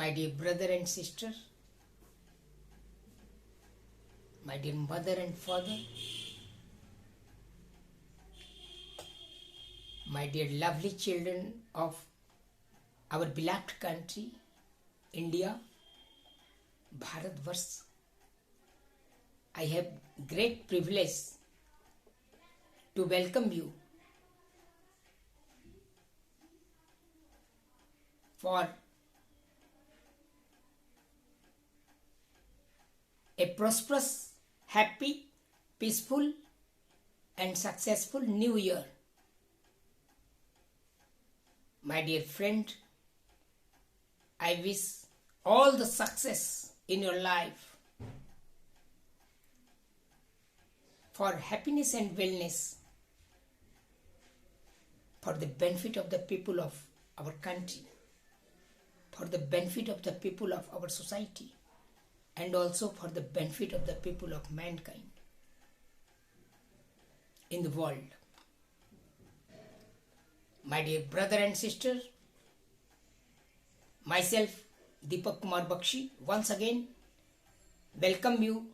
My dear brother and sister, my dear mother and father, my dear lovely children of our beloved country, India, Bharatvarsh, I have great privilege to welcome you for a prosperous, happy, peaceful and successful new year. My dear friend, I wish all the success in your life, for happiness and wellness, for the benefit of the people of our country, for the benefit of the people of our society, and also for the benefit of the people of mankind in the world. My dear brother and sister, myself Deepak Kumar Bakshi once again welcome you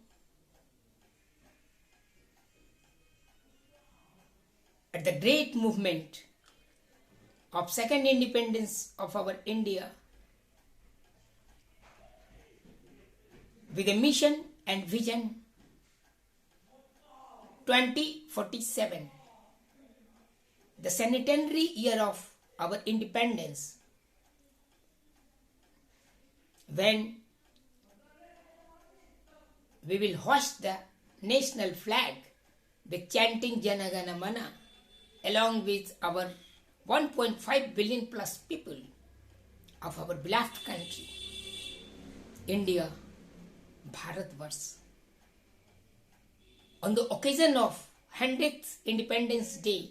at the great movement of second independence of our India, with a mission and vision 2047, the centenary year of our independence, when we will hoist the national flag with chanting Jana Gana Mana along with our 1.5 billion plus people of our beloved country, India, Bharatvarsh. On the occasion of 100th Independence Day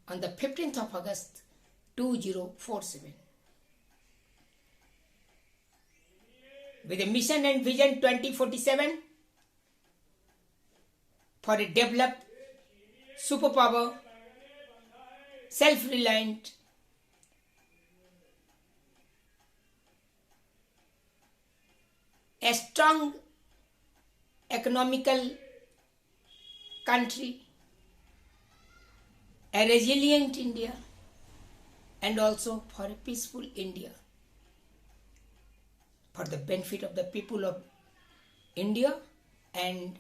on the 15th of August 2047, with a mission and vision 2047 for a developed, superpower, self-reliant, a strong economical country, a resilient India, and also for a peaceful India, for the benefit of the people of India and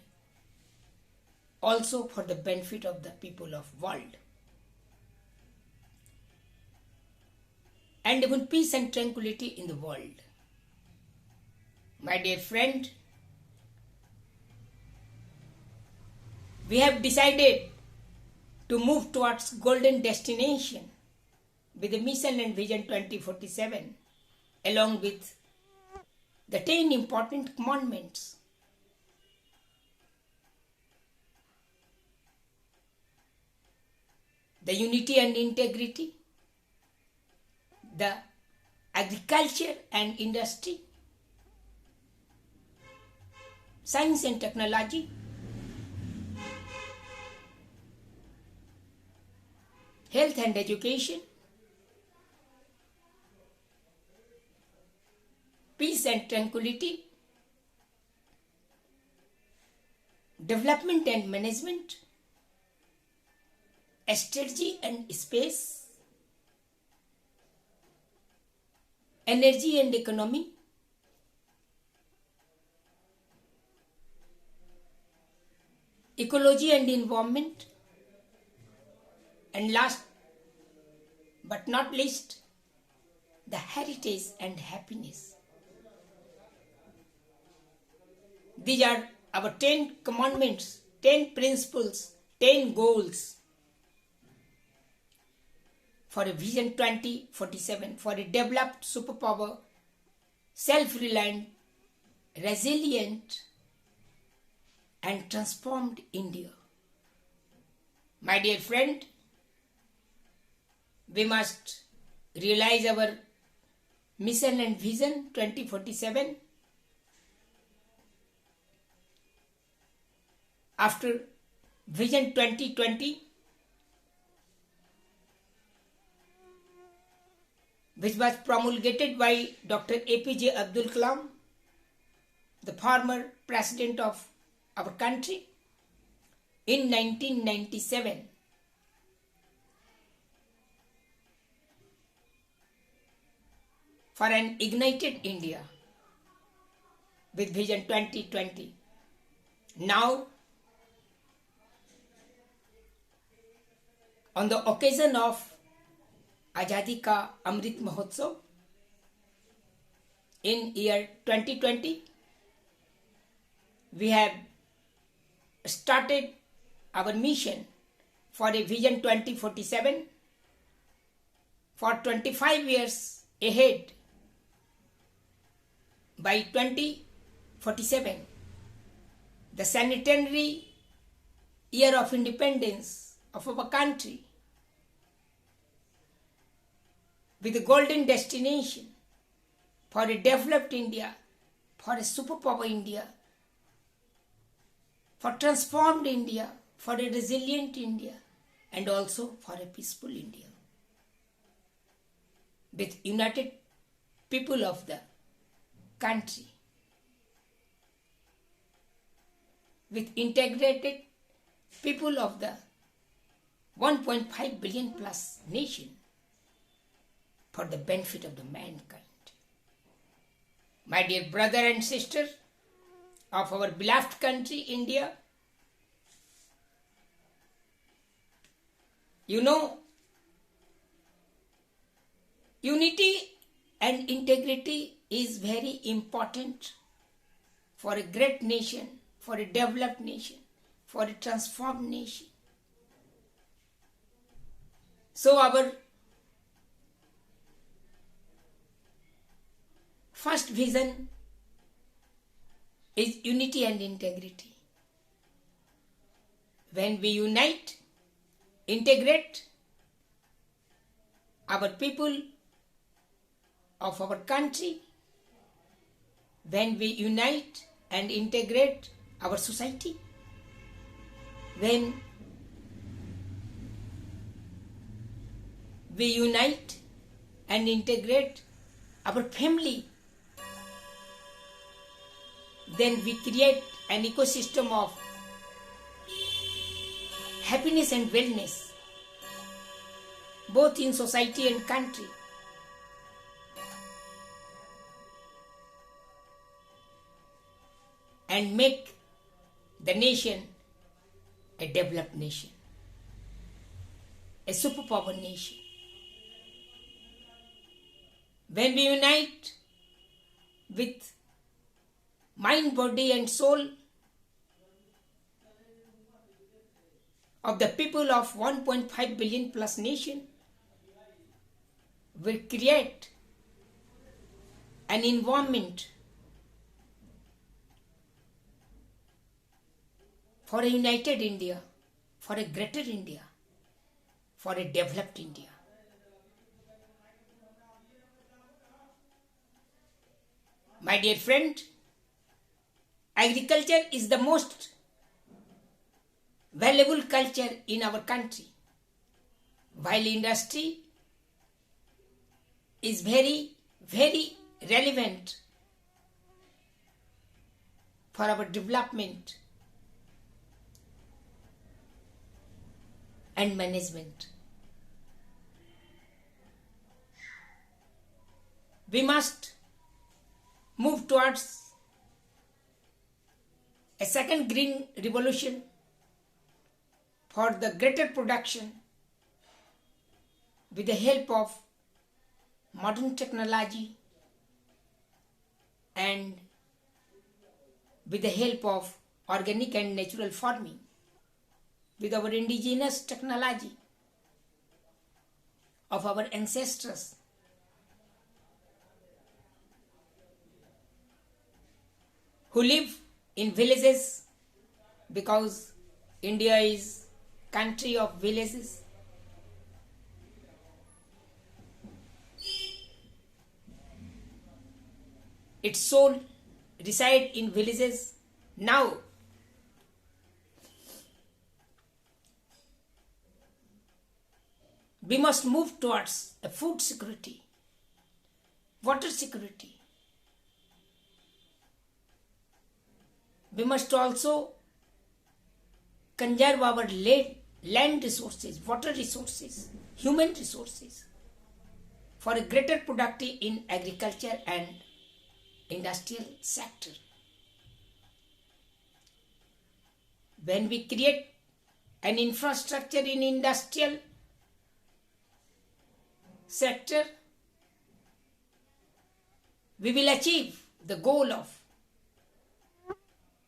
also for the benefit of the people of world. And even peace and tranquility in the world. My dear friend, we have decided to move towards golden destination with the mission and vision 2047, along with the 10 important commandments. The unity and integrity, the agriculture and industry, science and technology, health and education, peace and tranquility, development and management, strategy and space, energy and economy, ecology and environment, and last but not least, the heritage and happiness. These are our 10 commandments, 10 principles, 10 goals for a vision 2047, for a developed, superpower, self-reliant, resilient and transformed India. My dear friend, we must realize our mission and vision 2047 after vision 2020. which was promulgated by Dr. APJ Abdul Kalam, the former president of our country, in 1997. For an ignited India with Vision 2020. Now, on the occasion of Azadi Ka Amrit Mahotsav in year 2020, we have started our mission for a Vision 2047 for 25 years ahead. By 2047, the centenary year of independence of our country, with a golden destination for a developed India, for a superpower India, for transformed India, for a resilient India, and also for a peaceful India, with united people of the country, with integrated people of the 1.5 billion plus nation, for the benefit of the mankind. My dear brother and sister of our beloved country, India, you know, unity and integrity is very important for a great nation, for a developed nation, for a transformed nation. So our first vision is unity and integrity. When we unite, integrate our people of our country, when we unite and integrate our society, when we unite and integrate our family, then we create an ecosystem of happiness and wellness, both in society and country. And make the nation a developed nation, a superpower nation. When we unite with mind, body and soul of the people of 1.5 billion plus nation, will create an environment for a united India, for a greater India, for a developed India. My dear friend, agriculture is the most valuable culture in our country, while industry is very, very relevant for our development and management. We must move towards a second green revolution for the greater production with the help of modern technology and with the help of organic and natural farming, with our indigenous technology of our ancestors. Who live in villages, because India is country of villages. Its soul reside in villages. Now we must move towards a food security water security. We must also conserve our land resources, water resources, human resources for a greater productivity in agriculture and industrial sector. When we create an infrastructure in industrial sector, we will achieve the goal of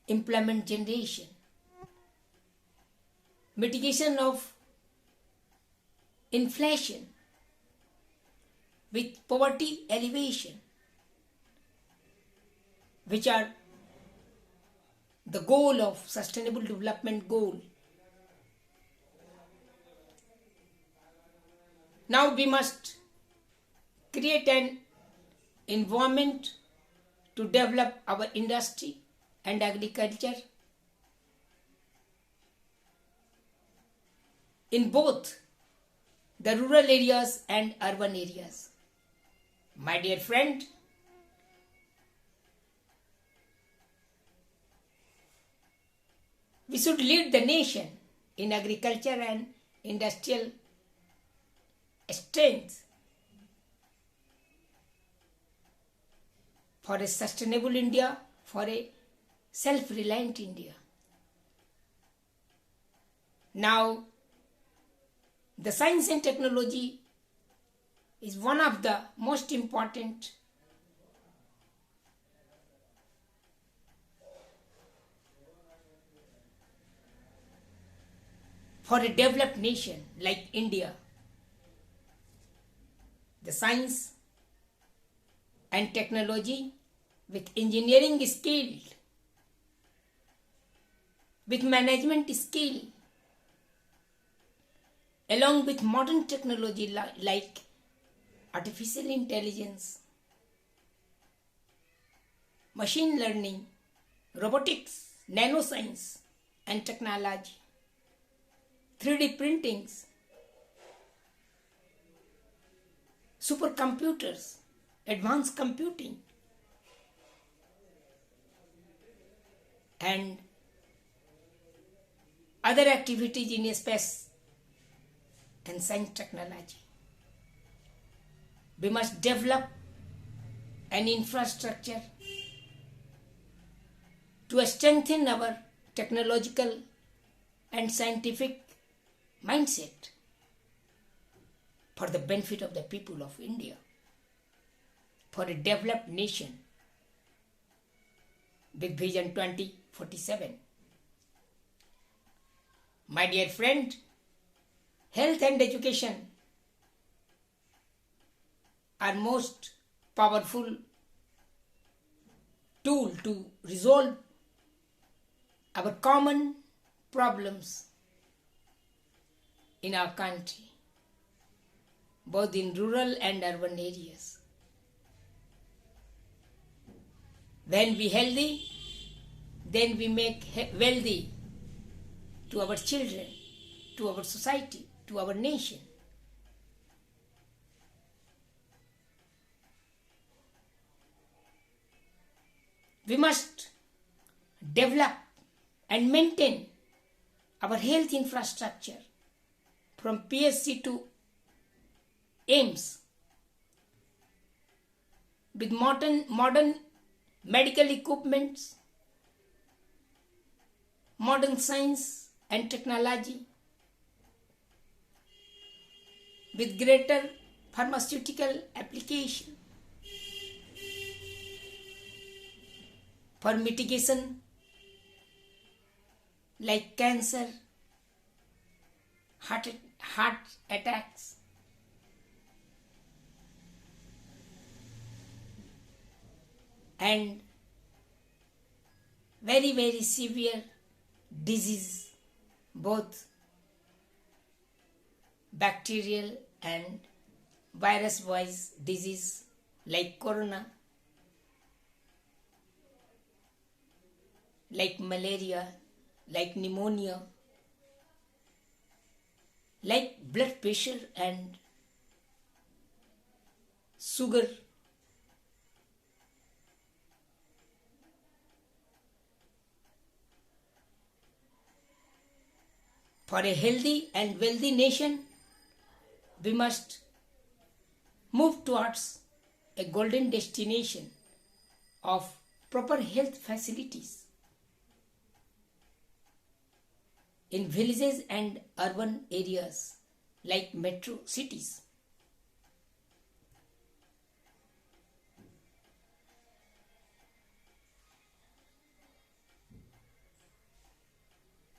employment generation, mitigation of inflation with poverty elevation, which are the goal of sustainable development goal. Now we must create an environment to develop our industry and agriculture in both the rural areas and urban areas. My dear friend, we should lead the nation in agriculture and industrial strength for a sustainable India, for a self-reliant India. Now, the science and technology is one of the most important for a developed nation like India. The science and technology with engineering skill, with management skill, along with modern technology like artificial intelligence, machine learning, robotics, nanoscience and technology, 3D printings, supercomputers, advanced computing, and other activities in space and science technology. We must develop an infrastructure to strengthen our technological and scientific mindset for the benefit of the people of India, for a developed nation with Vision 2047. My dear friend, health and education are most powerful tool to resolve our common problems in our country, both in rural and urban areas. When we healthy, then we make wealthy to our children, to our society, to our nation. We must develop and maintain our health infrastructure from PSC to AIMS with modern medical equipments, modern science and technology, with greater pharmaceutical application for mitigation like cancer, heart attacks, and very, very severe disease, both bacterial and virus-wise disease like corona, like malaria, like pneumonia, like blood pressure and sugar For a healthy and wealthy nation, we must move towards a golden destination of proper health facilities in villages and urban areas like metro cities.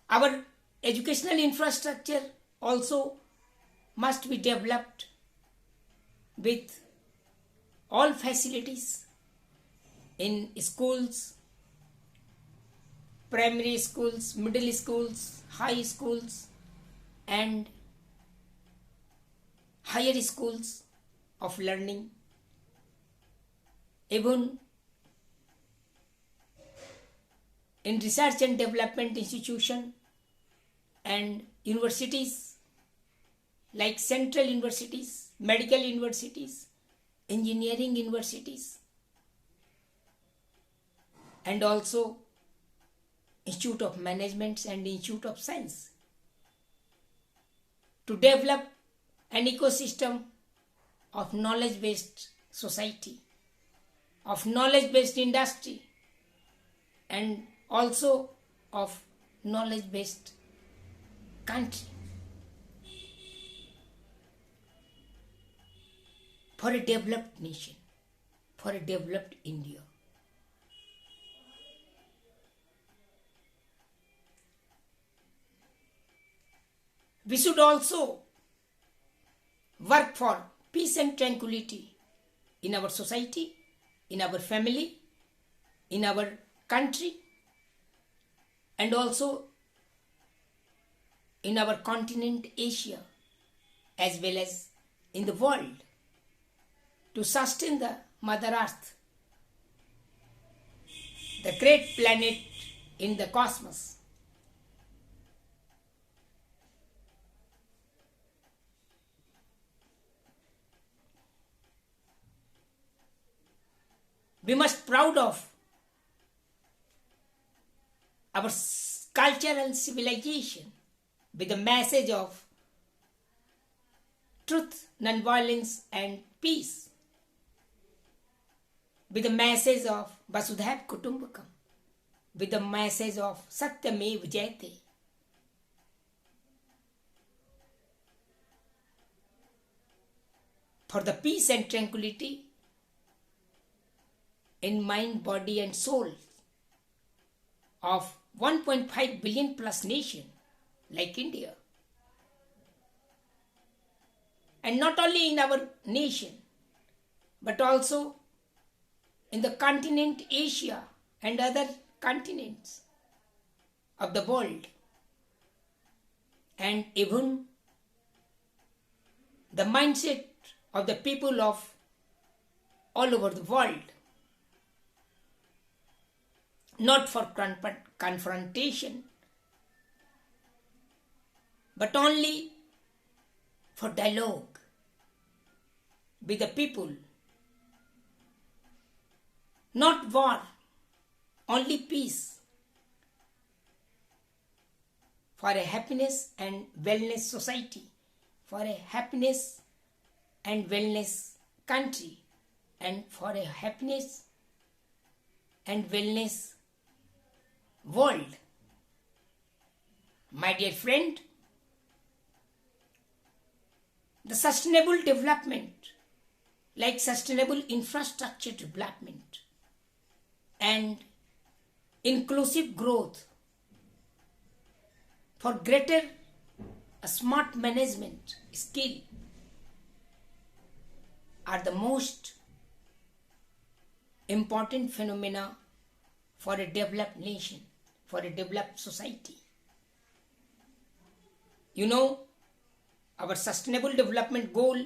Our educational infrastructure also must be developed with all facilities in schools, primary schools, middle schools, high schools, and higher schools of learning. Even in research and development institution and universities like central universities, medical universities, engineering universities, and also Institute of Management and Institute of Science, to develop an ecosystem of knowledge-based society, of knowledge-based industry, and also of knowledge-based country. For a developed nation, for a developed India, we should also work for peace and tranquility in our society, in our family, in our country, and also in our continent Asia, as well as in the world, to sustain the Mother Earth, the great planet in the cosmos. We must be proud of our culture and civilization with the message of truth, non-violence, and peace, with the message of Vasudhaiva Kutumbakam, with the message of Satyamev Jayate. For the peace and tranquility in mind, body, and soul of 1.5 billion plus nation like India. And not only in our nation, but also in the continent Asia and other continents of the world, and even the mindset of the people of all over the world, not for confrontation, but only for dialogue with the people. Not war, only peace, for a happiness and wellness society, for a happiness and wellness country, and for a happiness and wellness world. My dear friend, the sustainable development, like sustainable infrastructure development and inclusive growth, for greater smart management skill, are the most important phenomena for a developed nation, for a developed society. You know, our sustainable development goal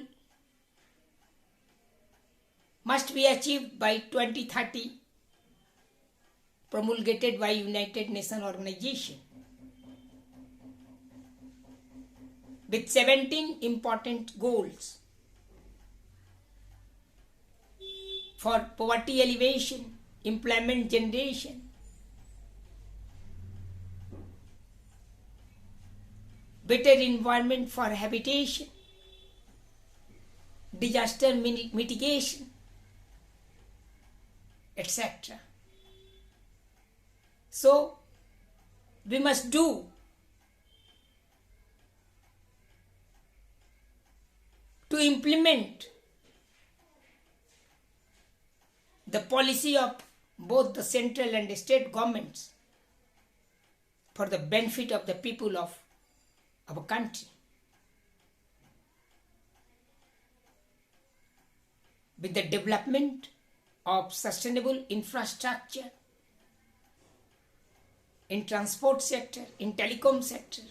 must be achieved by 2030, promulgated by United Nations Organization, with 17 important goals for poverty alleviation, employment generation, better environment for habitation, disaster mitigation, etc. So, we must do to implement the policy of both the central and state governments for the benefit of the people of our country. With the development of sustainable infrastructure in transport sector, in telecom sector,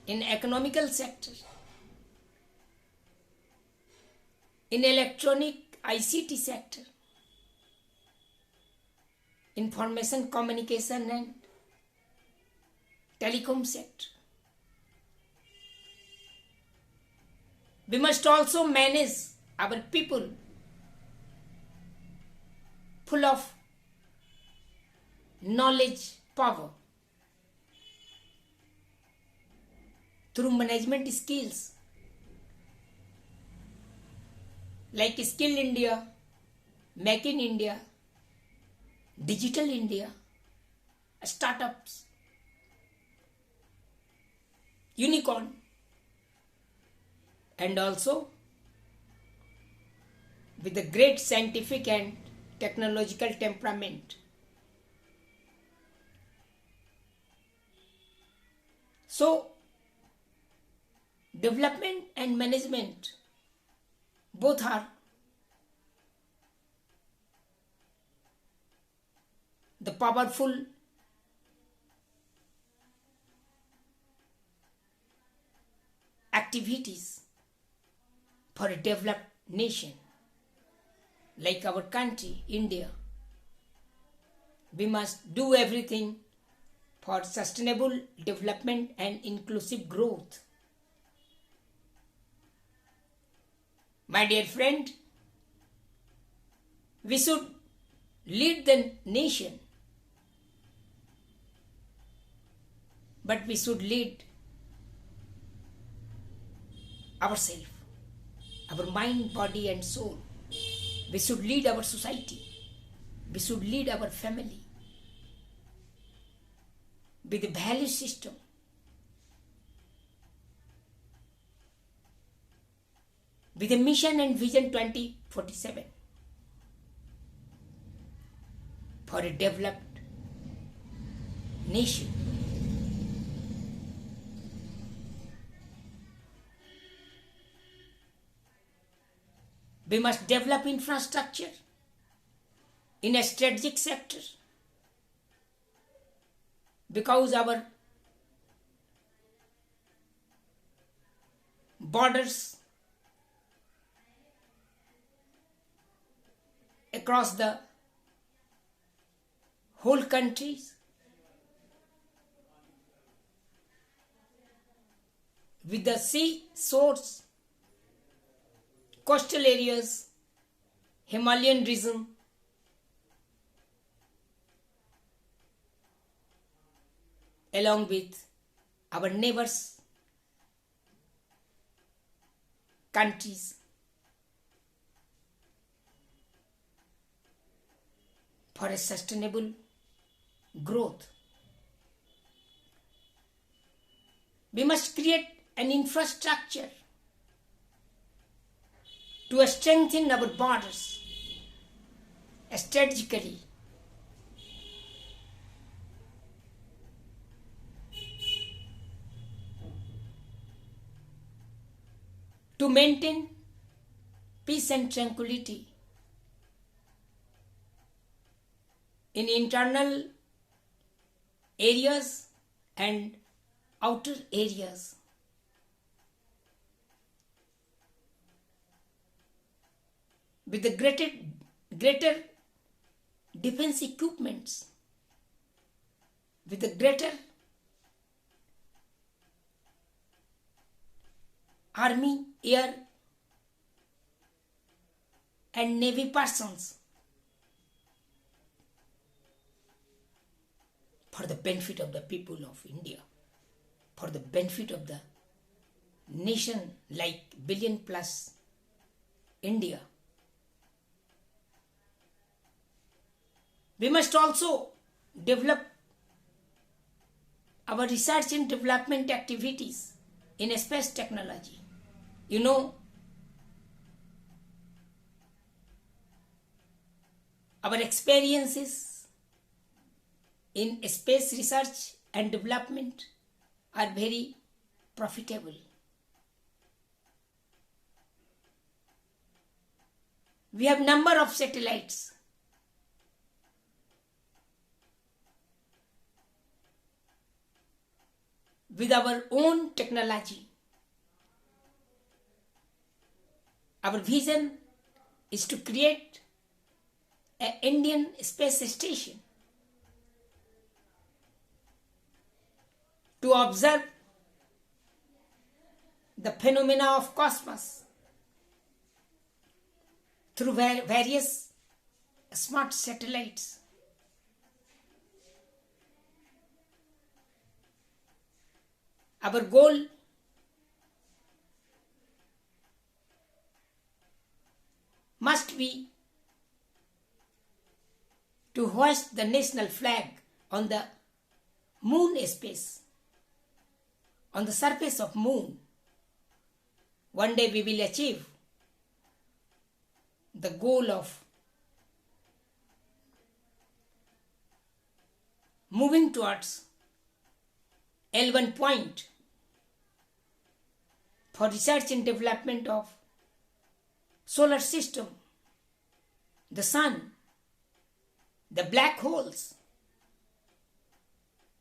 in economical sector, in electronic ICT sector, information communication and telecom sector. We must also manage our people full of knowledge power through management skills like Skill India, Make in India, Digital India, startups, unicorn, and also with a great scientific and technological temperament. So, development and management both are the powerful activities for a developed nation like our country, India. We must do everything for sustainable development and inclusive growth. My dear friend, we should lead the nation, but we should lead ourselves, our mind, body and soul. We should lead our society. We should lead our family with a value system. With a mission and vision 2047 for a developed nation. We must develop infrastructure in a strategic sector because our borders across the whole countries with the sea shores, coastal areas, Himalayan region, along with our neighbors, countries, for a sustainable growth. We must create an infrastructure to strengthen our borders strategically, to maintain peace and tranquility in internal areas and outer areas. With the greater defense equipments, with the greater army, air and navy persons for the benefit of the people of India, for the benefit of the nation like billion plus India. We must also develop our research and development activities in space technology. You know, our experiences in space research and development are very profitable. We have number of satellites. With our own technology, our vision is to create an Indian space station to observe the phenomena of cosmos through various smart satellites. Our goal must be to hoist the national flag on the moon space, on the surface of moon. One day we will achieve the goal of moving towards L1 point for research and development of solar system, the sun, the black holes,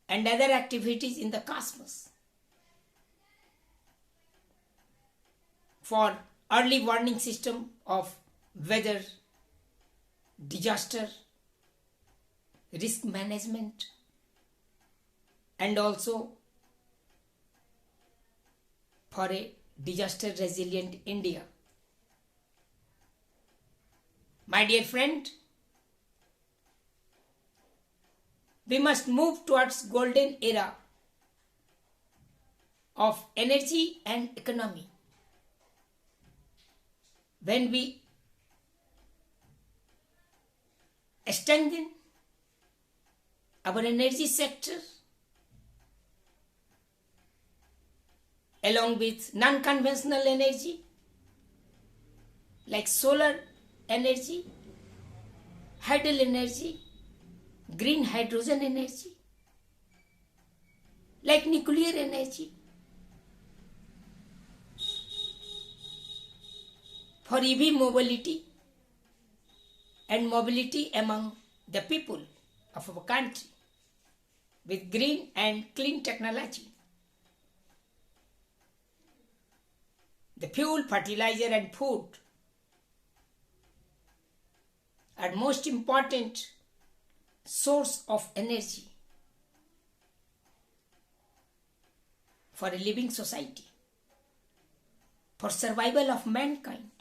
and other activities in the cosmos. For early warning system of weather, disaster, risk management, and also for a disaster resilient India. My dear friend, we must move towards golden era of energy and economy. When we strengthen our energy sector along with non-conventional energy like solar energy, hydel energy, green hydrogen energy, like nuclear energy, for EV mobility and mobility among the people of our country with green and clean technology. The fuel, fertilizer and food are most important source of energy for a living society, for survival of mankind,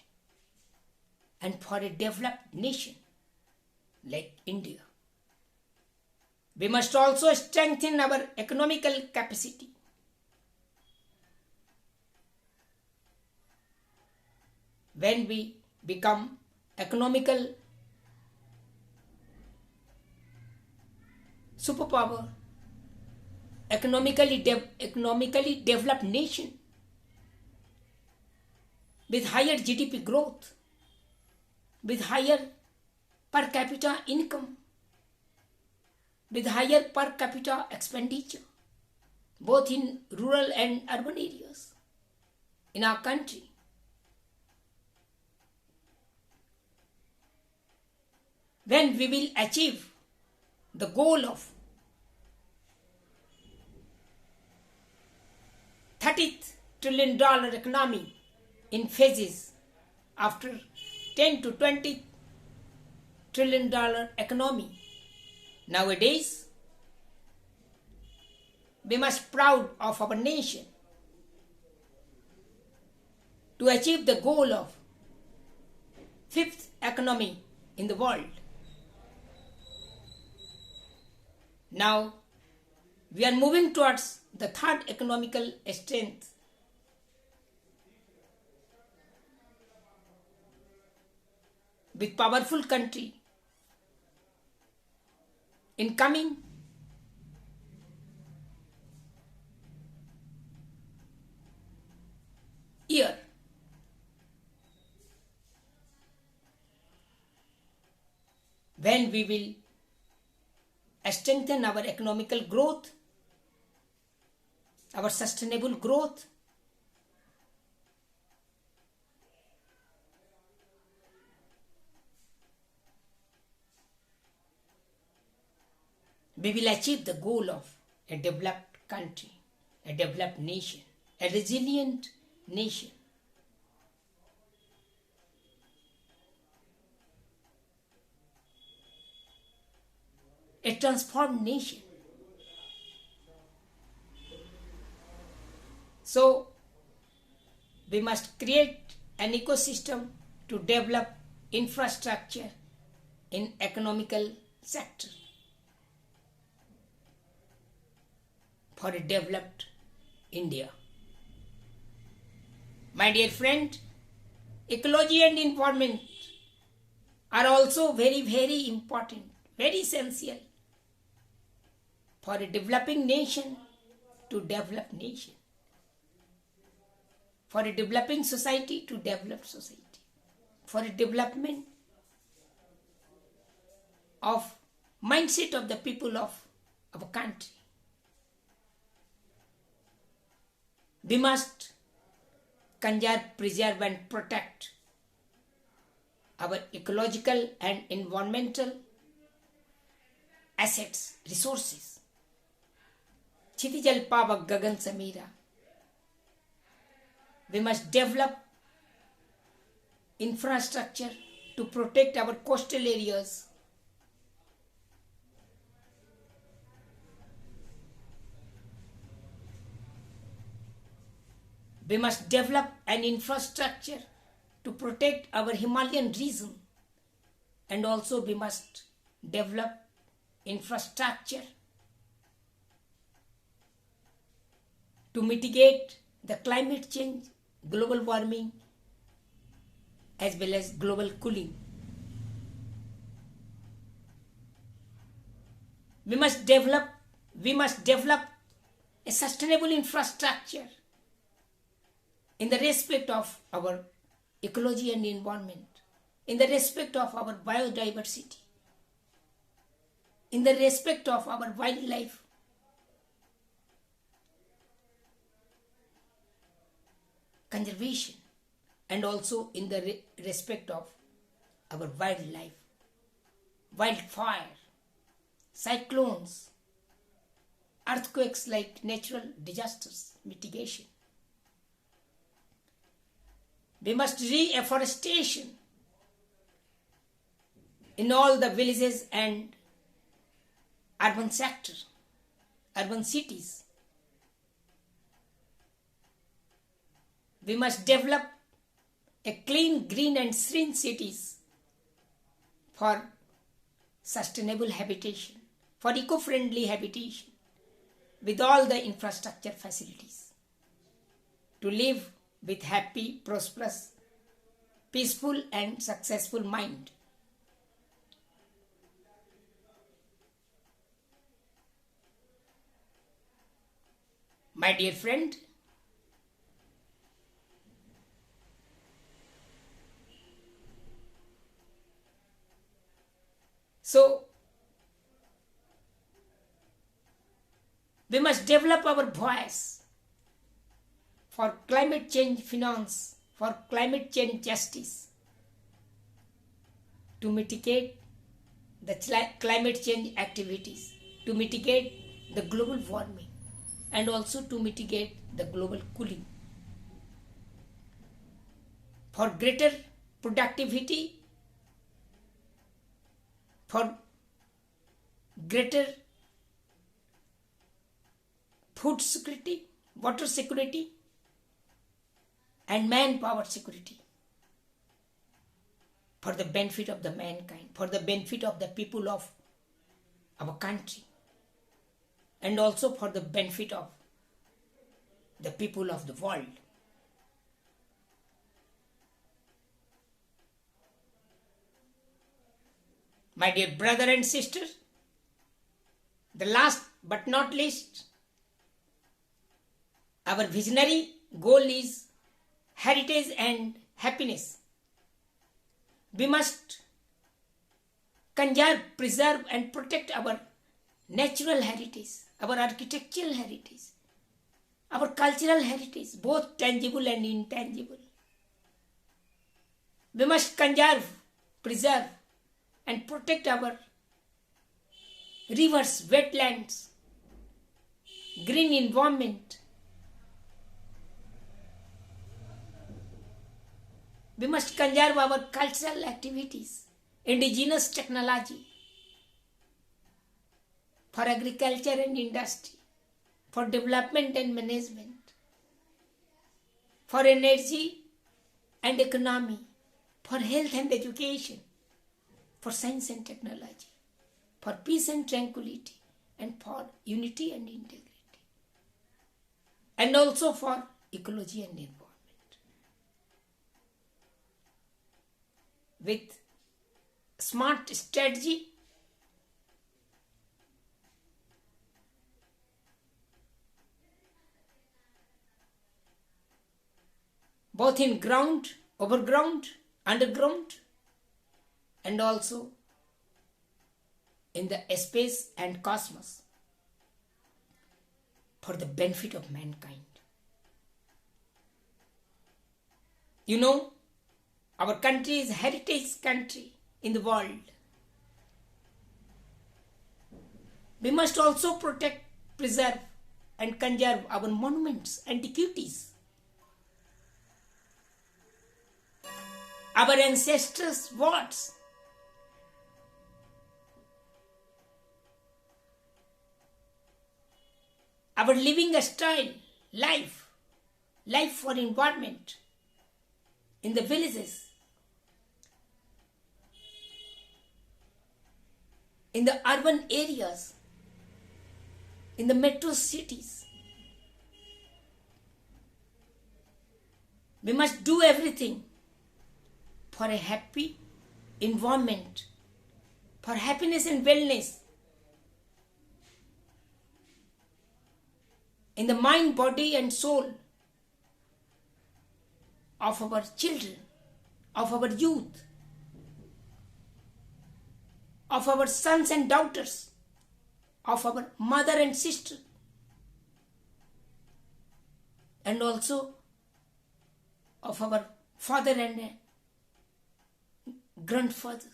and for a developed nation like India. We must also strengthen our economical capacity. When we become economical superpower, economically developed nation with higher GDP growth, with higher per capita income, with higher per capita expenditure, both in rural and urban areas in our country. When we will achieve the goal of $30 trillion economy in phases after 10 to 20 trillion dollar economy. Nowadays, we must proud of our nation to achieve the goal of fifth economy in the world. Now, We are moving towards the third economical strength. With powerful country in coming year. When we will strengthen our economical growth, our sustainable growth, we will achieve the goal of a developed country, a developed nation, a resilient nation. A transformed nation. So, we must create an ecosystem to develop infrastructure in economical sector for a developed India. My dear friend, ecology and environment are also very, very important, very essential for a developing nation to develop nation, for a developing society to develop society, for a development of mindset of the people of our country. We must conserve, preserve and protect our ecological and environmental assets, resources. Chitijal Pavak Gagan Samira. We must develop infrastructure to protect our coastal areas. We must develop an infrastructure to protect our Himalayan region, and also we must develop infrastructure to mitigate the climate change, global warming, as well as global cooling. We must develop a sustainable infrastructure in the respect of our ecology and environment, in the respect of our biodiversity, in the respect of our wildlife, conservation, and also in the respect of our wildlife, wildfire, cyclones, earthquakes like natural disasters, mitigation. We must reforestation in all the villages and urban sector, urban cities. We must develop a clean, green and serene cities for sustainable habitation, for eco-friendly habitation, with all the infrastructure facilities, to live with happy, prosperous, peaceful and successful mind. My dear friend, so we must develop our voice for climate change finance, for climate change justice, to mitigate the climate change activities, to mitigate the global warming, and also to mitigate the global cooling, for greater productivity, for greater food security, water security, and manpower security, for the benefit of the mankind, for the benefit of the people of our country. and also for the benefit of the people of the world. My dear brother and sister, the last but not least, our visionary goal is heritage and happiness. We must conserve, preserve and protect our natural heritage, our architectural heritage, our cultural heritage, both tangible and intangible. We must conserve, preserve and protect our rivers, wetlands, green environment. We must conserve our cultural activities, indigenous technology, for agriculture and industry, for development and management, for energy and economy, for health and education, for science and technology, for peace and tranquility, and for unity and integrity, and also for ecology and environment. With smart strategy, both in ground, overground, underground, and also in the space and cosmos, for the benefit of mankind. You know, our country is a heritage country in the world. We must also protect, preserve and conserve our monuments, antiquities, our ancestors' words, our living style, life for environment in the villages, in the urban areas, in the metro cities. We must do everything for a happy environment, for happiness and wellness in the mind, body and soul of our children, of our youth, of our sons and daughters, of our mother and sister, and also of our father and grandfather.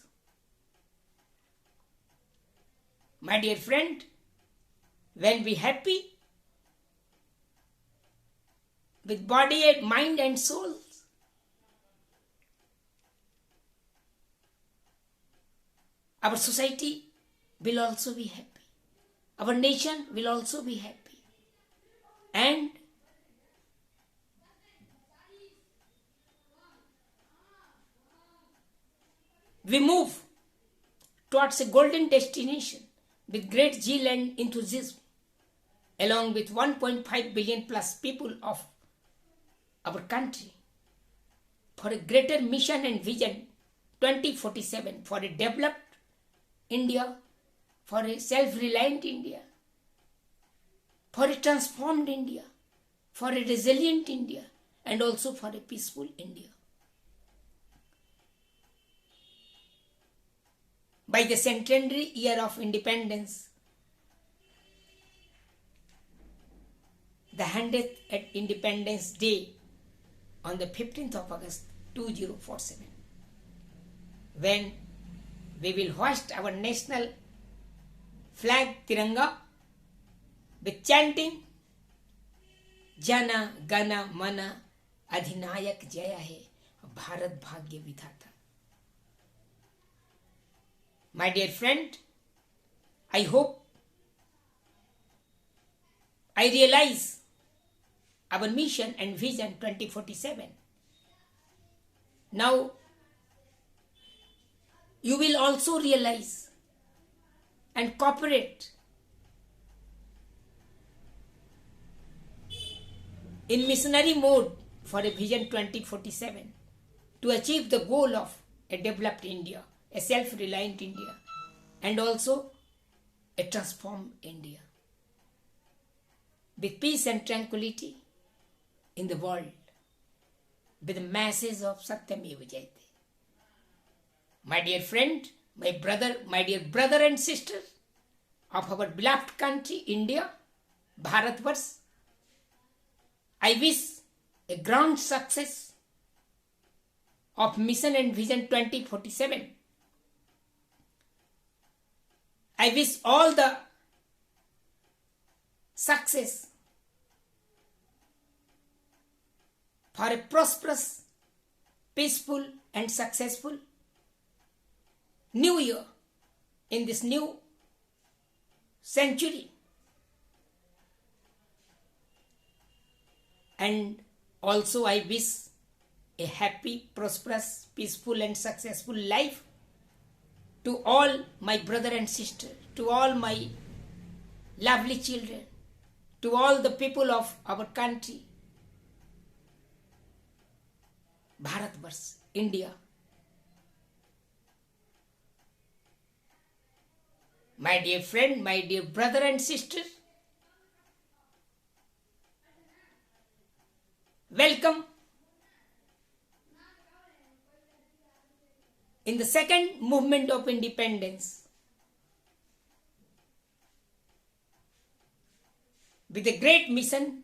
My dear friend, when we happy with body and mind and soul, our society will also be happy. Our nation will also be happy. And we move towards a golden destination with great zeal and enthusiasm, along with 1.5 billion plus people of our country, for a greater mission and vision 2047, for a developed India, for a self-reliant India, for a transformed India, for a resilient India, and also for a peaceful India. By the centenary year of independence, the 100th at Independence Day on the 15th of August 2047, when we will hoist our national flag Tiranga with chanting Jana Gana Mana Adhinayak Jaya Hai Bharat Bhagya Vidhata. My dear friend, I hope I realize our mission and vision 2047. Now, you will also realize and cooperate in missionary mode for a Vision 2047 to achieve the goal of a developed India, a self-reliant India, and also a transformed India with peace and tranquility in the world, with the masses of Satyameva Jayate. My dear friend, my dear brother and sister of our beloved country, India, Bharatvarsh, I wish a grand success of Mission and Vision 2047. I wish all the success for a prosperous, peaceful and successful new year in this new century. And also I wish a happy, prosperous, peaceful and successful life to all my brother and sister, to all my lovely children, to all the people of our country, Bharatvarsh, India. My dear friend, my dear brother and sister, welcome in the second movement of independence with a great mission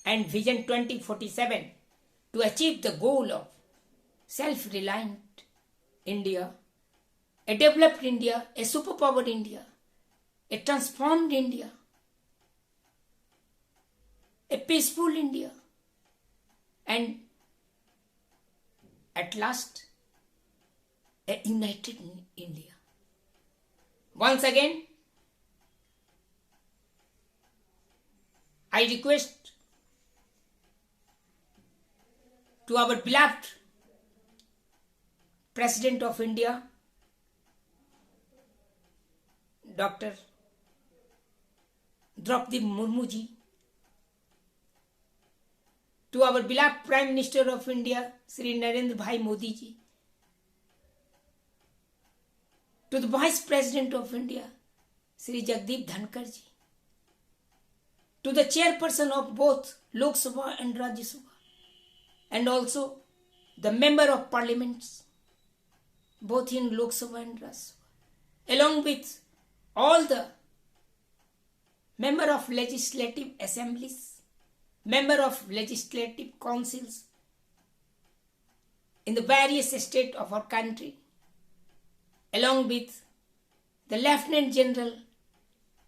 and Vision 2047 to achieve the goal of self-reliant India, a developed India, a superpowered India, a transformed India, a peaceful India, and at last a united India. Once again, I request to our beloved President of India, Dr. Draupadi Murmu ji, to our beloved Prime Minister of India, Sri Narendra Bhai Modi ji, to the Vice President of India, Sri Jagdeep Dhankar ji, to the Chairperson of both Lok Sabha and Rajya Sabha, and also the Member of Parliaments, both in Lok Sabha and Rajya Sabha, along with all the Member of Legislative Assemblies, Member of Legislative Councils in the various states of our country, along with the Lieutenant General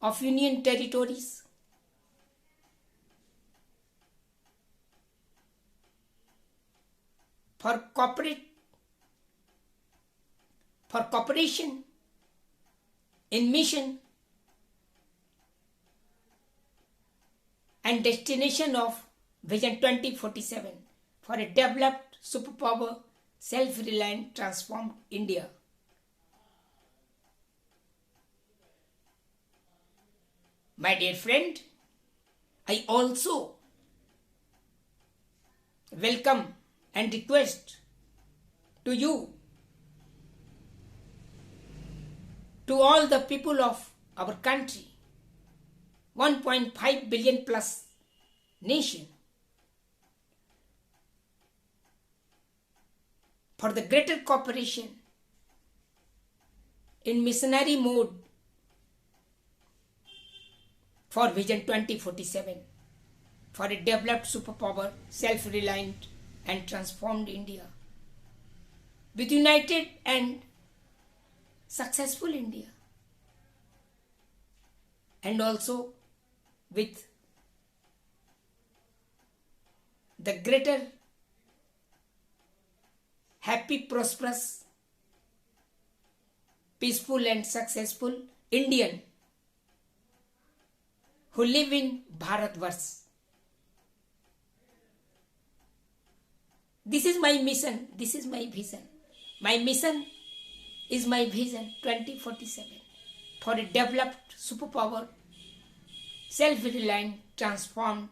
of Union Territories, for cooperation in mission and destination of Vision 2047 for a developed, superpower, self-reliant, transformed India. My dear friend, I also welcome and request to you, to all the people of our country, 1.5 billion plus nation, for the greater cooperation in missionary mode for Vision 2047, for a developed, superpower, self-reliant and transformed India, with united and successful India, and also with the greater, happy, prosperous, peaceful and successful Indian who live in Bharatvarsh. This is my mission, this is my vision. My mission is my Vision 2047 for a developed, superpower, self-reliant, transformed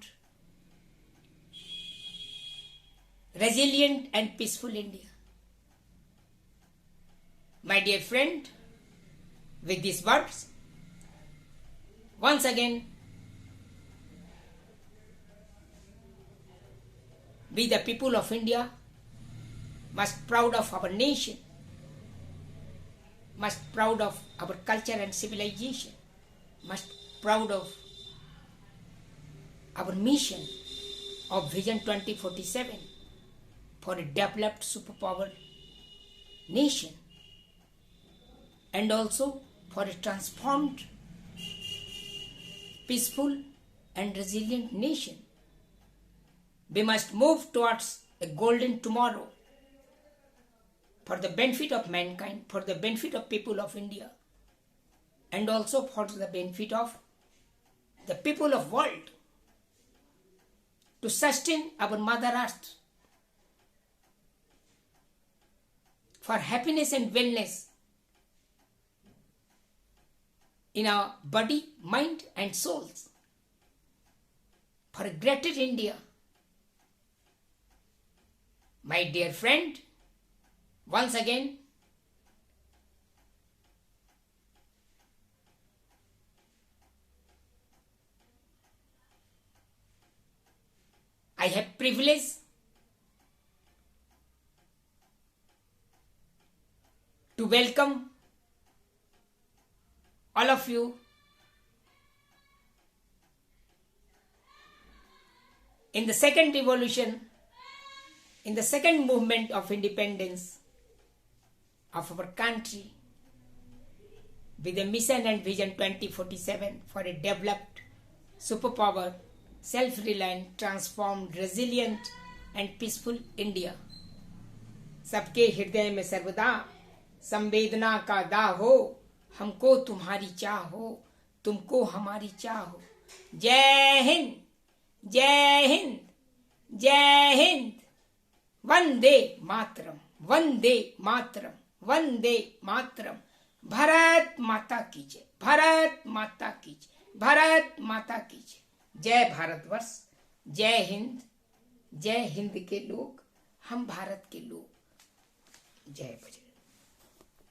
resilient and peaceful India. My dear friend, with these words, once again, we the people of India must proud of our nation, must proud of our culture and civilization, must proud of our mission of Vision 2047 for a developed superpower nation, and also for a transformed, peaceful and resilient nation. We must move towards a golden tomorrow for the benefit of mankind, for the benefit of people of India, and also for the benefit of the people of world, to sustain our Mother Earth, for happiness and wellness in our body, mind and souls, for a greater India. My dear friend, once again, I have privilege to welcome all of you in the second revolution, in the second movement of independence of our country, with the mission and vision 2047 for a developed, superpower, self-reliant, transformed, resilient and peaceful India. सबके हृदय में सर्वदा संवेदना का दाह हो, हमको तुम्हारी चाह हो, तुमको हमारी चाह हो। जय हिंद, जय हिंद, जय हिंद। वंदे मातरम, वंदे मातरम, वंदे मातरम। भारत माता की जय, भारत माता की जय, भारत माता की जय। जय भारतवर्ष, जय हिंद, जय हिंद के लोग, हम भारत के लोग। जय बजरंग।